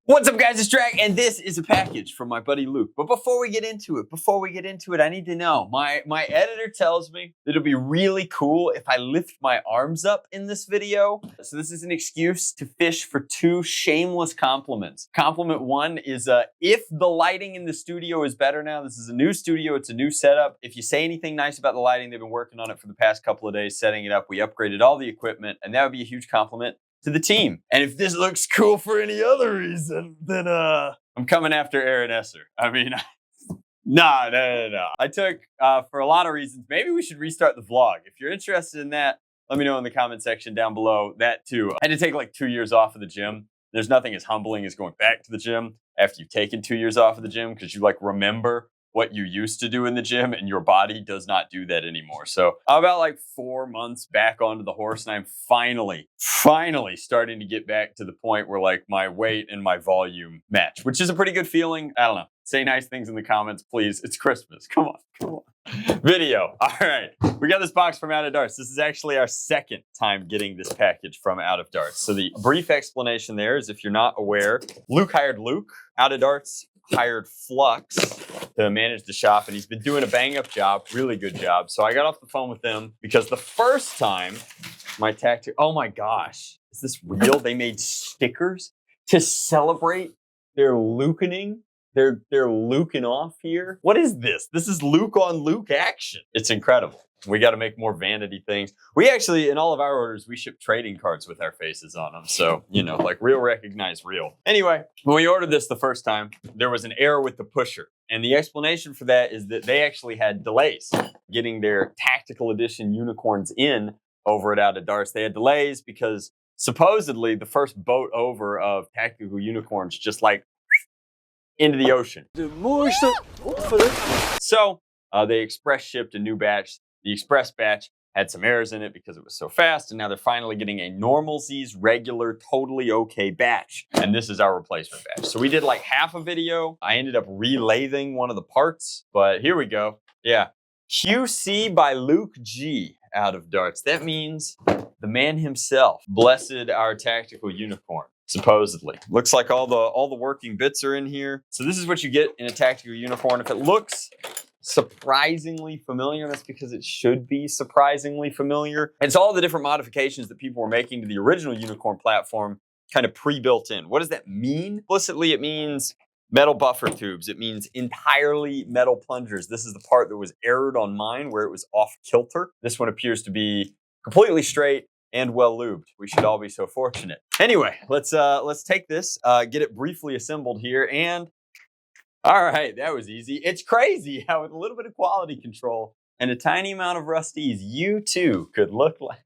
What's up, guys? It's Drac, and this is a package from my buddy Luke. But before we get into it, I need to know. My editor tells me that it'll be really cool if I lift my arms up in this video. So this is an excuse to fish for two shameless compliments. Compliment one is if the lighting in the studio is better now. This is a new studio. It's a new setup. If you say anything nice about the lighting, they've been working on it for the past couple of days, setting it up. We upgraded all the equipment, and that would be a huge compliment to the team. And if this looks cool for any other reason, then I'm coming after Aaron Esser. I mean, no. I took, for a lot of reasons, maybe we should restart the vlog. If you're interested in that, let me know in the comment section down below. That too. I had to take like 2 years off of the gym. There's nothing as humbling as going back to the gym after you've taken 2 years off of the gym, because you like remember what you used to do in the gym, and your body does not do that anymore. So I'm about like 4 months back onto the horse, and I'm finally starting to get back to the point where like my weight and my volume match, which is a pretty good feeling. I don't know. Say nice things in the comments, please. It's Christmas. Come on. Video. All right. We got this box from Out of Darts. This is actually our second time getting this package from Out of Darts. So the brief explanation there is, if you're not aware, Luke hired Luke. Out of Darts hired Flux to manage the shop, and he's been doing a bang-up job, really good job. So I got off the phone with them because the first time my tactic, oh my gosh, is this real? They made stickers to celebrate their Lukening. They're Luking off here. What is this? This is Luke on Luke action. It's incredible. We got to make more vanity things. We actually, in all of our orders, we ship trading cards with our faces on them. So, you know, like real recognize real. Anyway, when we ordered this the first time, there was an error with the pusher. And the explanation for that is that they actually had delays getting their Tactical Edition unicorns in over at Out of Darts. They had delays because supposedly the first boat over of Tactical Unicorns just like into the ocean. So they express shipped a new batch. The express batch had some errors in it because it was so fast, and now they're finally getting a normalsies, regular, totally okay batch. And this is our replacement batch. So we did like half a video. I ended up relathing one of the parts, but here we go. Yeah. QC by Luke G Out of Darts. That means the man himself blessed our Tactical Unicorn. Supposedly. Looks like all the working bits are in here. So this is what you get in a Tactical Unicorn. If it looks surprisingly familiar, that's because it should be surprisingly familiar. It's all the different modifications that people were making to the original Unicorn platform kind of pre-built in. What does that mean? Implicitly, it means metal buffer tubes. It means entirely metal plungers. This is the part that was errored on mine where it was off kilter. This one appears to be completely straight and well lubed. We should all be so fortunate. Anyway, let's take this, get it briefly assembled here, and all right, that was easy. It's crazy how with a little bit of quality control and a tiny amount of rusties, you too could look like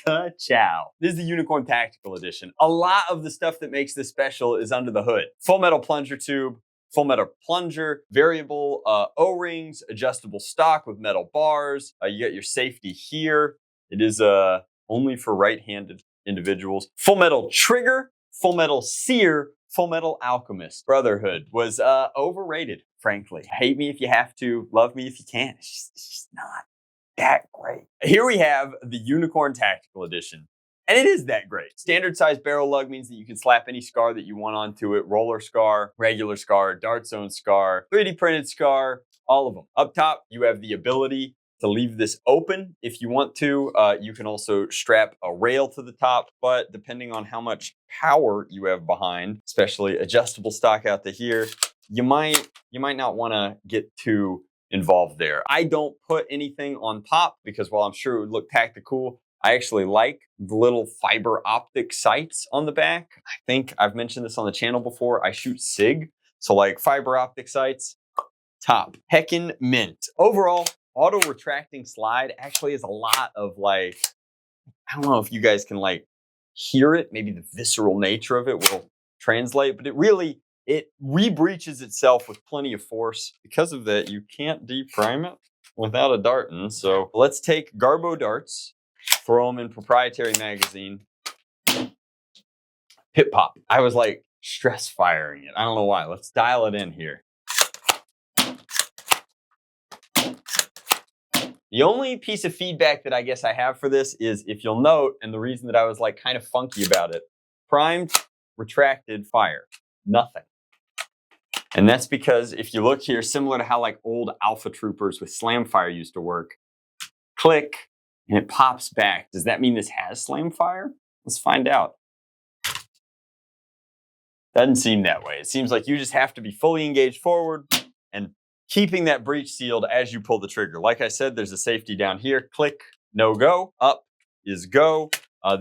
ka-chow. This is the Unicorn Tactical Edition. A lot of the stuff that makes this special is under the hood. Full metal plunger tube, full metal plunger, variable O-rings, adjustable stock with metal bars. You got your safety here. It is only for right-handed individuals. Full metal trigger, full metal sear, Full Metal Alchemist Brotherhood was overrated, frankly. Hate me if you have to, love me if you can. It's just not that great. Here we have the Unicorn Tactical Edition, and it is that great. Standard size barrel lug means that you can slap any scar that you want onto it. Roller scar, regular scar, dart zone scar, 3D printed scar, all of them. Up top, you have the ability to leave this open if you want to. You can also strap a rail to the top, but depending on how much power you have behind, especially adjustable stock out to here, you might not want to get too involved there. I don't put anything on top because while I'm sure it would look tactical, I actually like the little fiber optic sights on the back. I think I've mentioned this on the channel before. I shoot SIG, so like fiber optic sights, top. Heckin' mint. Overall, auto retracting slide actually is a lot of like, I don't know if you guys can like hear it. Maybe the visceral nature of it will translate, but it re-breaches itself with plenty of force. Because of that, you can't deprime it without a dartin'. So let's take Garbo darts, throw them in proprietary magazine, hip pop. I was like stress firing it. I don't know why. Let's dial it in here. The only piece of feedback that I guess I have for this is, if you'll note, and the reason that I was like kind of funky about it, primed, retracted, fire, nothing. And that's because if you look here, similar to how like old Alpha Troopers with slam fire used to work, click, and it pops back. Does that mean this has slam fire? Let's find out. Doesn't seem that way. It seems like you just have to be fully engaged forward and keeping that breech sealed as you pull the trigger. Like I said, there's a safety down here. Click, no go. Up is go.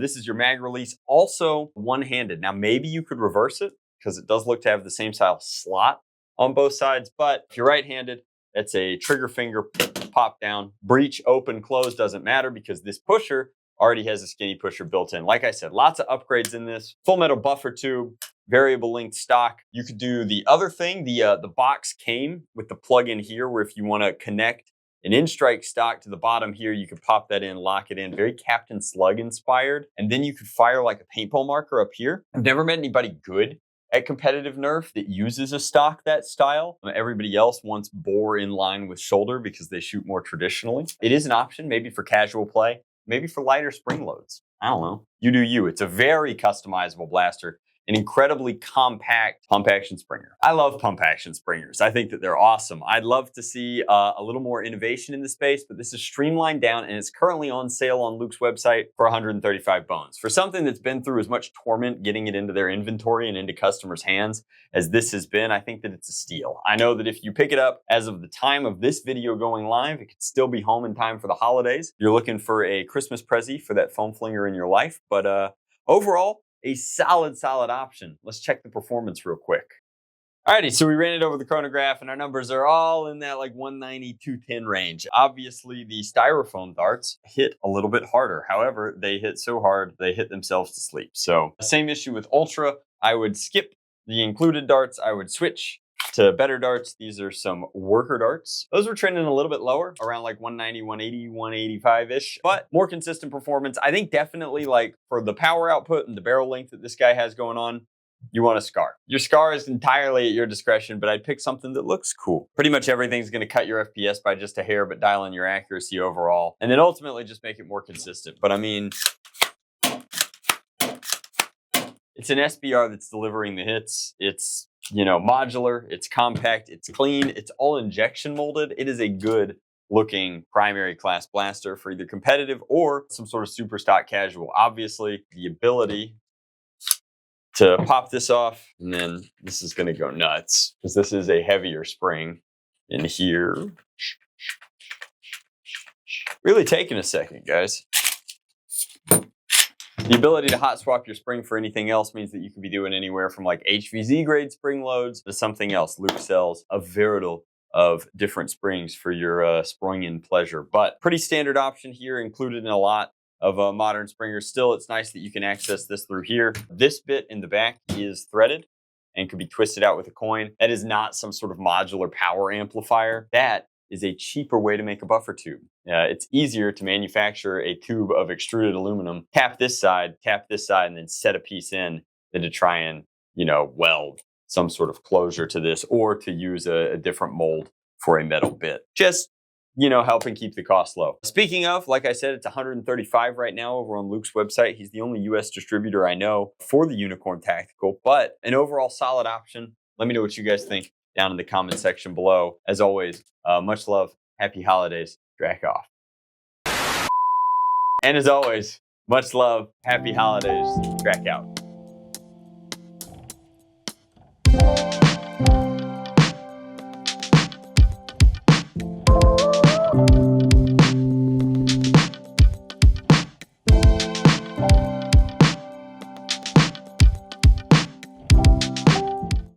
This is your mag release. Also one-handed. Now maybe you could reverse it because it does look to have the same style slot on both sides. But if you're right-handed, it's a trigger finger pop down. Breech open, close doesn't matter because this pusher already has a skinny pusher built in. Like I said, lots of upgrades in this. Full metal buffer tube, variable length stock. You could do the other thing. The box came with the plug-in here where if you want to connect an in-strike stock to the bottom here, you could pop that in, lock it in. Very Captain Slug inspired. And then you could fire like a paintball marker up here. I've never met anybody good at competitive Nerf that uses a stock that style. Everybody else wants bore in line with shoulder because they shoot more traditionally. It is an option, maybe for casual play, maybe for lighter spring loads. I don't know. You do you. It's a very customizable blaster. An incredibly compact pump action springer. I love pump action springers. I think that they're awesome. I'd love to see a little more innovation in the space, but this is streamlined down and it's currently on sale on Luke's website for 135 bones. For something that's been through as much torment getting it into their inventory and into customers' hands as this has been, I think that it's a steal. I know that if you pick it up as of the time of this video going live, it could still be home in time for the holidays. You're looking for a Christmas prezi for that foam flinger in your life, but overall, a solid option. Let's check the performance real quick. Alrighty, so we ran it over the chronograph and our numbers are all in that like 190, 210 range. Obviously, the styrofoam darts hit a little bit harder. However, they hit so hard, they hit themselves to sleep. So same issue with Ultra. I would skip the included darts. I would switch to better darts. These are some worker darts. Those were trending a little bit lower, around like 190, 180, 185-ish, but more consistent performance. I think definitely like for the power output and the barrel length that this guy has going on, you want a SCAR. Your SCAR is entirely at your discretion, but I'd pick something that looks cool. Pretty much everything's gonna cut your FPS by just a hair, but dial in your accuracy overall. And then ultimately just make it more consistent. But I mean, it's an SBR that's delivering the hits. It's, you know, modular, it's compact, it's clean, it's all injection molded. It is a good looking primary class blaster for either competitive or some sort of super stock casual. Obviously, the ability to pop this off, and then this is gonna go nuts because this is a heavier spring in here. Really taking a second, guys. The ability to hot swap your spring for anything else means that you could be doing anywhere from like HVZ grade spring loads to something else. Luke sells a varietal of different springs for your spring-in pleasure, but pretty standard option here, included in a lot of modern springers. Still, it's nice that you can access this through here. This bit in the back is threaded and could be twisted out with a coin. That is not some sort of modular power amplifier. That is a cheaper way to make a buffer tube. It's easier to manufacture a tube of extruded aluminum, tap this side, and then set a piece in than to try and, you know, weld some sort of closure to this or to use a different mold for a metal bit. Just, you know, helping keep the cost low. Speaking of, like I said, it's 135 right now over on Luke's website. He's the only US distributor I know for the Unicorn Tactical, but an overall solid option. Let me know what you guys think down in the comment section below. As always, much love, happy holidays, Drac off. And as always, much love, happy holidays, Drac out.